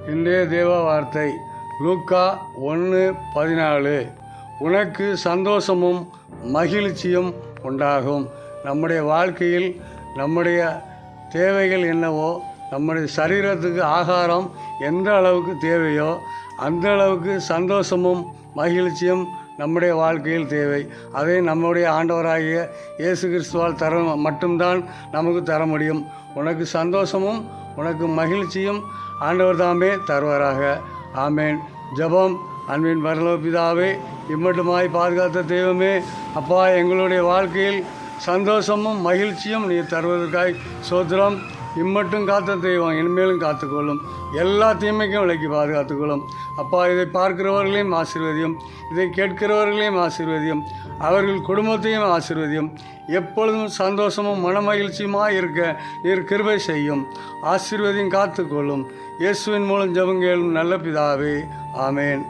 இன்றைய தேவ வார்த்தை லூக்கா 1:14. உனக்கு சந்தோஷமும் மகிழ்ச்சியும் உண்டாகும். நம்முடைய வாழ்க்கையில் நம்முடைய தேவைகள் என்னவோ, நம்முடைய சரீரத்துக்கு ஆகாரம் எந்த அளவுக்கு தேவையோ அந்த அளவுக்கு சந்தோஷமும் மகிழ்ச்சியும் நம்முடைய வாழ்க்கையில் தேவை. அதை நம்முடைய ஆண்டவராகிய இயேசு கிறிஸ்துவால் மட்டும்தான் நமக்கு தர முடியும். உனக்கு சந்தோஷமும் உனக்கு மகிழ்ச்சியும் ஆண்டவர் தாமே தருவாராக. ஆமேன். ஜெபம். அன்பின் பரலோக பிதாவே, இம்மட்டுமாய் பாதுகாத்த தெய்வமே, அப்பா, எங்களுடைய வாழ்க்கையில் சந்தோஷமும் மகிழ்ச்சியும் நீ தருவதற்காய் சோத்திரம். இம்மட்டும் காத்த தெய்வம் இனிமேலும் காத்துக்கொள்ளும். எல்லா தீமைக்கும் விலக்கி பாதுகாத்துக்கொள்ளும். அப்பா, இதை பார்க்கிறவர்களையும் ஆசீர்வதியும், இதை கேட்கிறவர்களையும் ஆசீர்வதியும், அவர்கள் குடும்பத்தையும் ஆசீர்வதியும். எப்பொழுதும் சந்தோஷமும் மனமகிழ்ச்சியுமாய் இருக்க நீர் கிருபை செய்யும். ஆசீர்வதியும், காத்துக்கொள்ளும். இயேசுவின் மூலம் ஜெபம் கேளும் நல்ல பிதாவே. ஆமேன்.